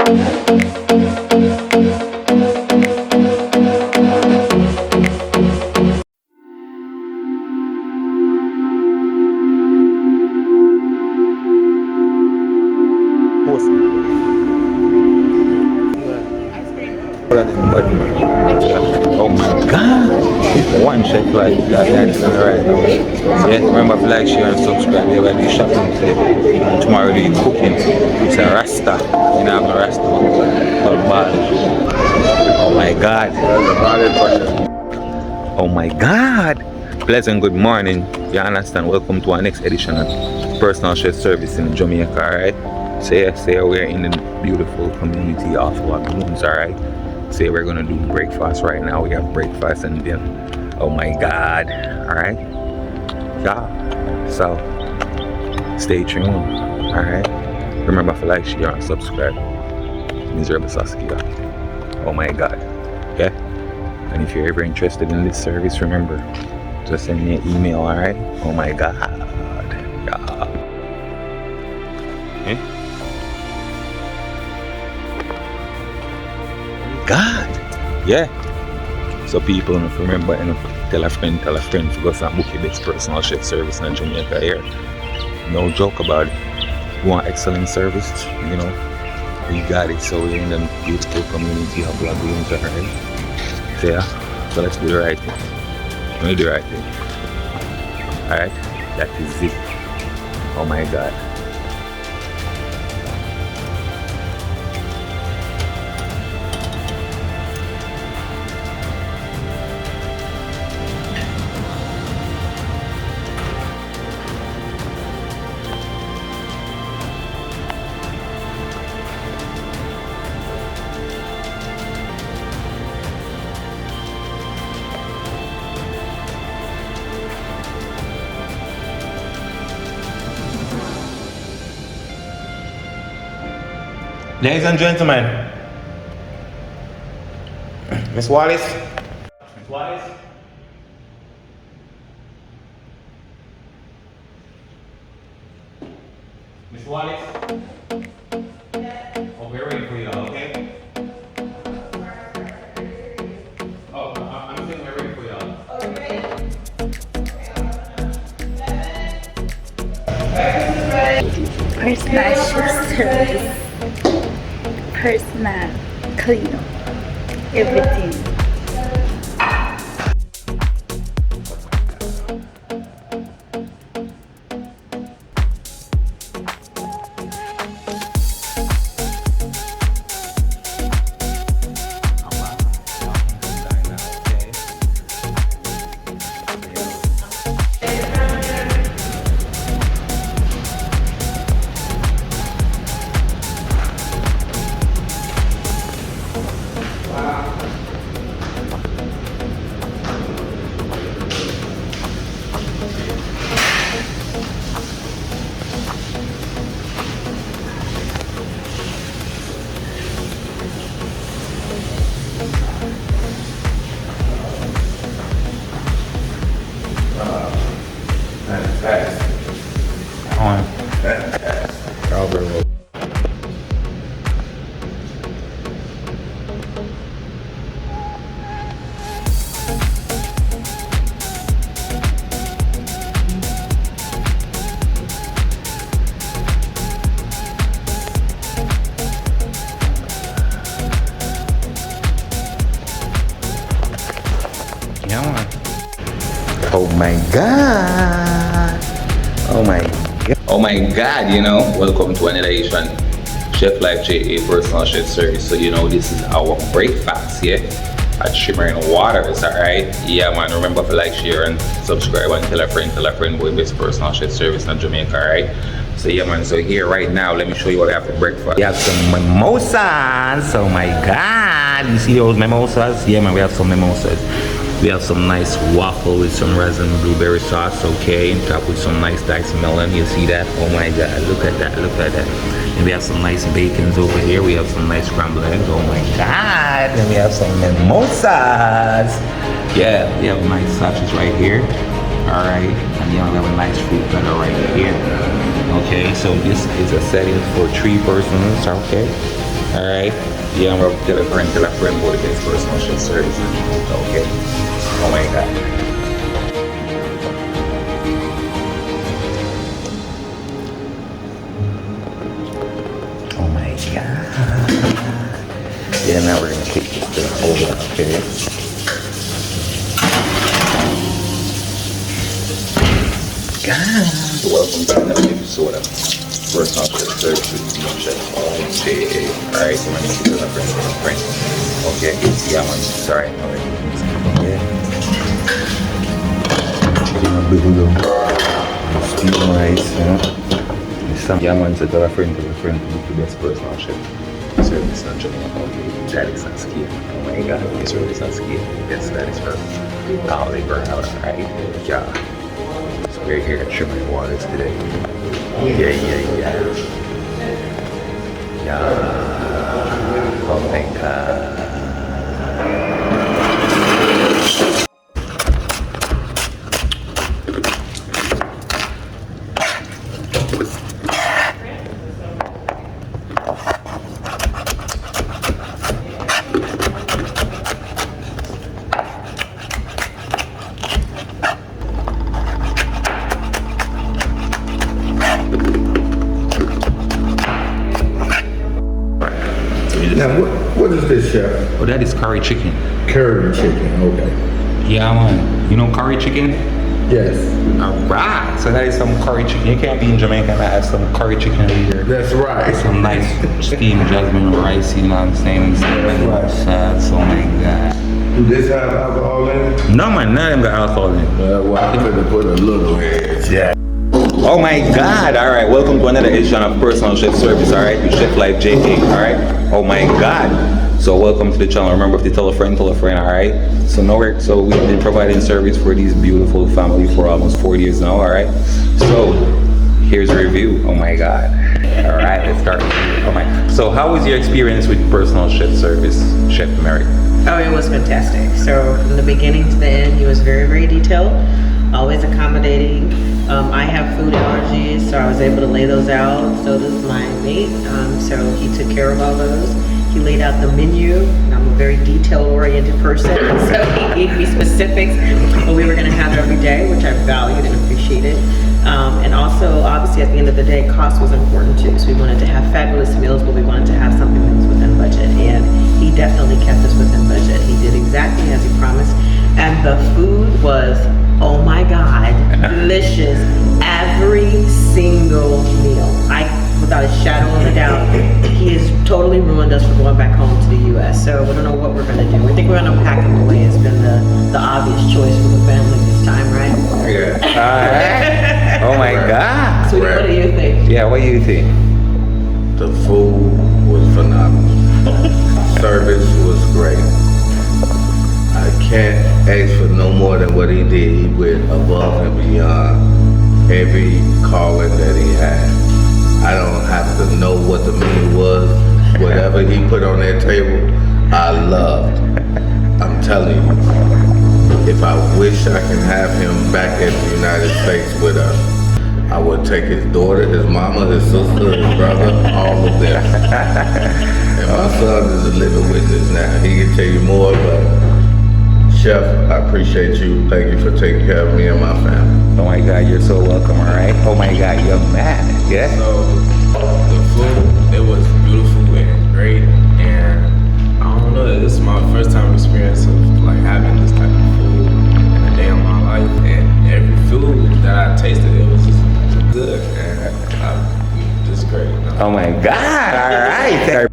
Oh my god! One check like that's right now. Yeah, remember to like, share and subscribe. Yeah, we'll do shopping today. And tomorrow we'll do cooking. It's a rasta. You know, I'm a rasta. Called ball. Oh my god. Oh my god. Pleasant good morning. You understand? Welcome to our next edition of Personal Chef Service in Jamaica, alright? So yeah, we're in the beautiful community of Lagoons, alright? So we're gonna do breakfast right now. We have breakfast and then oh my god, alright? Yeah. So stay tuned, alright? Remember to like, share and subscribe. Miserable Saskia. Oh my god. Yeah? And if you're ever interested in this service, remember, just send me an email, alright? Oh my god. Yeah. Eh? God. Yeah. So people, remember, tell a friend to go and book your best personal chef service in Jamaica here. No joke about it. You want excellent service, you know, we got it. So we're in the beautiful community of Lagoons, alright? So yeah, so let's do the right thing. Let me do the right thing. Alright, that is it. Oh my god. Ladies and gentlemen, Miss Wallace. Miss Wallace. Miss Wallace. Oh, we're waiting for you, okay? Oh, I'm saying we're waiting for you. Personal chef service. Personal clean up everything. Oh my god. Oh my god. Oh my god, you know. Welcome to another edition Chef Life JA Personal Chef Service. So you know this is our breakfast, yeah? At Shimmering Waters, alright? Yeah man, remember to like, share and subscribe and tell a friend with best personal chef service in Jamaica, alright? So yeah man, so here right now, let me show you what we have for breakfast. We have some mimosas. Oh my god. You see those mimosas? Yeah man, we have some mimosas. We have some nice waffle with some resin blueberry sauce, okay, and top with some nice diced melon. You see that? Oh my god, look at that, look at that. And we have some nice bacons over here. We have some nice scrambled eggs. Oh my god. And we have some mimosas. Yeah, we have nice sausages right here. Alright. And then we have a nice fruit platter right here. Okay, so this is a setting for 3 persons, okay? Alright? Yeah, I'm gonna tell a friend about the best personal chef service. Okay. Oh my god. Oh my god. Yeah, now we're gonna take this to the oven, okay? God. Welcome to another episode of Personal Chef Service with me, Chef J.A. Alright, so my name is a friend. Okay, yeah, man. Sorry. Okay. Chicken and buffalo. Steam rice, you know? Some yeah, man, so tell a friend, the best personal chef service in Jamaica. Okay, that is on scale. Oh my god, this really is on scale. Yes, that is for all they burn out, alright? Yeah. So we're here at Shimmering Waters today. Yeah. Oh my god. Now, what is this, chef? Oh, that is curry chicken. Curry chicken, okay. Yeah, man. You know curry chicken? Yes. Alright. So that is some curry chicken. You can't be in Jamaica and not have some curry chicken over here. That's right. Some nice steamed jasmine rice, you know what I'm saying? That's right. Shots, oh my god. Do this have alcohol in it? No, man. None of them got alcohol in it. Well, I could have put a little in. Yeah. Oh my god, alright, welcome to another edition of Personal Chef Service, alright, with Chef Life J.A., alright? Oh my god. So welcome to the channel. Remember, if you tell a friend, alright? So we've been providing service for these beautiful family for almost 4 years now, alright? So here's a review. Oh my god. Alright, let's start. Oh my. So how was your experience with Personal Chef Service, Chef Mary? Oh, it was fantastic. So from the beginning to the end, he was very, very detailed, always accommodating. I have food allergies, so I was able to lay those out. So does my mate. So he took care of all those. He laid out the menu. I'm a very detail-oriented person, so he gave me specifics what we were going to have every day, which I valued and appreciated. And also, obviously, at the end of the day, cost was important too. So we wanted to have fabulous meals, but we wanted to have something that was within budget. And he definitely kept us within budget. He did exactly as he promised. And the food was, oh my God, delicious. Every single meal. Without a shadow of a doubt, he has totally ruined us for going back home to the U.S. So we don't know what we're going to do. We think we're going to pack him away. It's been the obvious choice for the family this time, right? Yeah. Oh my god. So what do you think? Yeah, what do you think? The food was phenomenal. Service was great. I can't ask for no more than what he did. He went above and beyond every calling that he had. I don't have to know what the menu was. Whatever he put on that table, I loved. I'm telling you, if I wish I can have him back in the United States with us, I would take his daughter, his mama, his sister, his brother, all of them. And my son is a living witness now. He can tell you more, but Chef, I appreciate you. Thank you for taking care of me and my family. Oh my god, you're so welcome, alright? Oh my god, you're mad, yeah? So, the food, it was beautiful and great, and I don't know, this is my first time experience of like having this type of food in a day of my life, and every food that I tasted, it was just good, and just great. Oh my god, alright.